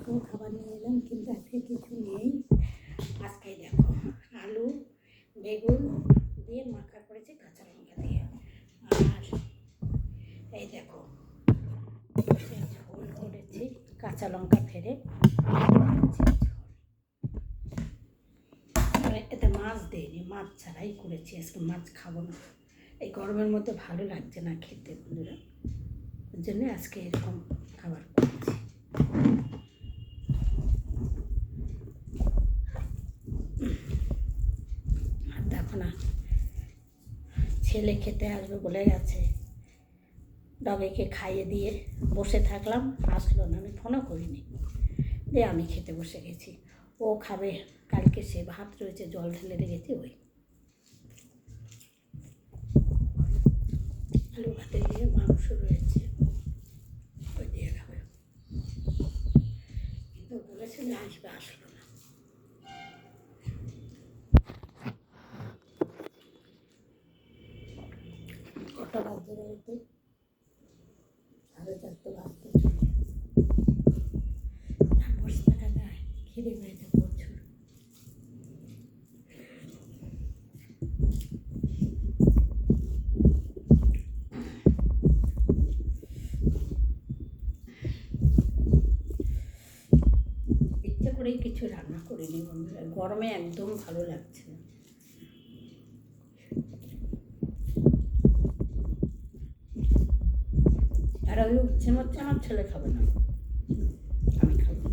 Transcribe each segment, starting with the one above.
রাতেও খাবার নিয়ে এলাম, কিন্তু আজকে কিছু নেই। আজকে দেখো আলু বেগুন দিয়ে মাখা করেছি কাঁচা লঙ্কা দিয়ে, আর এই দেখো ঝোল করেছি কাঁচা লঙ্কা ফেলে। মানে এতে মাছ দিইনি, মাছ ছাড়াই করেছি আজকে, মাছ খাবো না, এই গরমের মধ্যে ভালো লাগছে না খেতে বন্ধুরা, ওর জন্য আজকে এরকম খাবার করেছি। আর দেখো না, ছেলে খেতে আসবে বলে গেছে, ডগেকে খাইয়ে দিয়ে বসে থাকলাম, আসলো না, আমি ফোনও করিনি, দিয়ে আমি খেতে বসে গেছি। ও খাবে, কালকে সে ভাত রয়েছে জল ঢেলে রেখেছি, ওই আলু ভাতে দিয়ে মাংস রয়েছে, ওই দিয়ে খাবে। কিন্তু বলেছিল আসবে, আসলো না। কটা বাজে রয়েছে, 4:30 বাজতে চলে, বসে থাকা যায়, খিদে পেয়েছে প্রচুর। ইচ্ছে করেই কিছু রান্না করিনি বন্ধুরা, গরমে একদম ভালো লাগছে না। আর ওই উচ্ছে মচ্ছে আমার ছেলে খাবে না, আমি খাবো।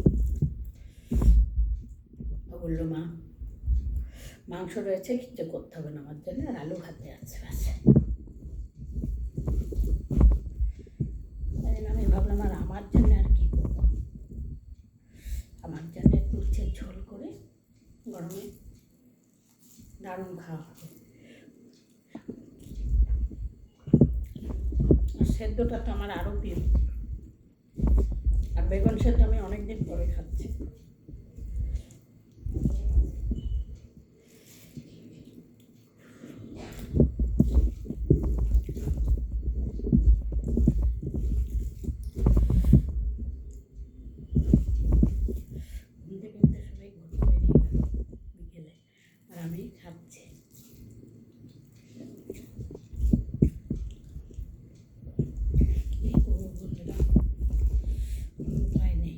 ও বললো মা মাংস রয়েছে, কিচ্ছু করতে হবে না আমার জন্য, আর আলু ভাতে আছে আছে। আমি ভাবলাম আর আমার জন্য আর কি করবো, আমার জন্য একটু উচ্ছের ঝোল করে গরমে দারুণ খাওয়া হবে। আর সেদ্ধটা তো আমার আরও প্রিয়, আর বেগুন সেদ্ধ আমি অনেকদিন পরে খাচ্ছি। সবাই ঘুরতে বেরিয়ে গেল বিকেলে, আর আমি খাচ্ছি। কী করবো বন্ধুরা, উপায় নেই।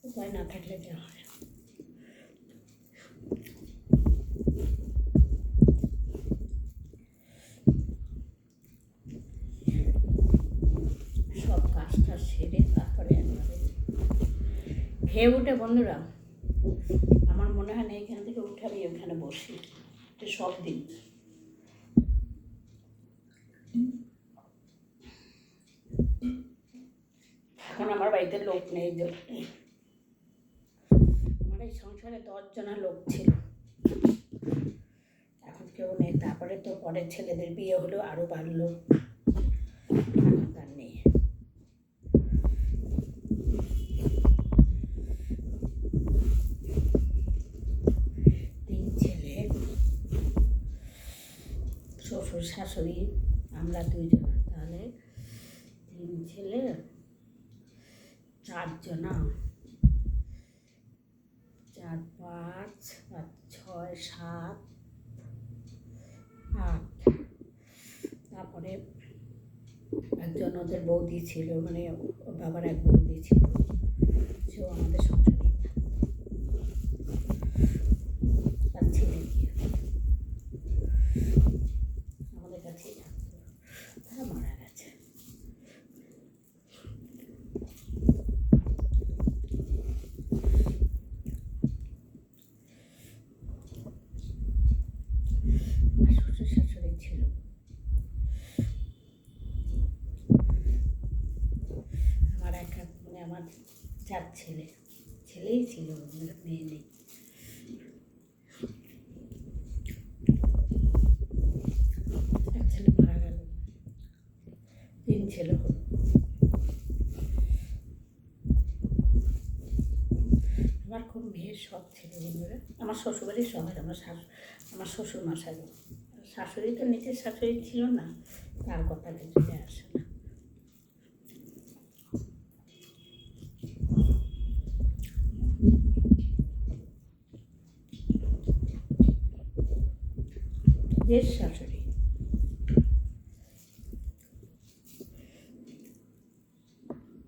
উপায় না থাকলে যা হয়। সব কাজটা সেরে তারপরে একবারে খেয়ে উঠে বন্ধুরা, আমার মনে হয় না এখান থেকে উঠে আমি ওখানে বসি সব দিন। এখন আমার বাড়িতে লোক নেই, আমার এই সংসারে 10 জনা লোক ছিল, এখন কেউ নেই। তারপরে তো পরের ছেলেদের বিয়ে হলো, আরও বাড়লো, আর নেই। তিন ছেলে, শ্বশুর শাশুড়ি, আমরা 2 জনা, তাহলে 3 ছেলে 4 জনা, 4, 5, 6, 7, 8। তারপরে একজন ওদের বৌদি ছিল, মানে ওর বাবার এক বৌদি ছিল, সেও আমাদের সংসারেই থাকতো, তার ছেলে গিয়ে আমাদের কাছেই থাকতো, তারা মারা গেছে। শ্বশুর শাশুড়ি ছিল, আমার মানে আমার 4 ছেলেই ছিল, মেয়ে নেই। এক ছেলে মারা গেল, 3 ছেলে হলো। আমার খুব মেয়ের শখ ছিল বন্ধুরা, আমার শ্বশুরবাড়ির শখ, আমার শ্বশুর মশাই শাশুড়ি তো নিচের শাশুড়ি ছিল না, তার কথা কিছুতে আসে না। যে শাশুড়ি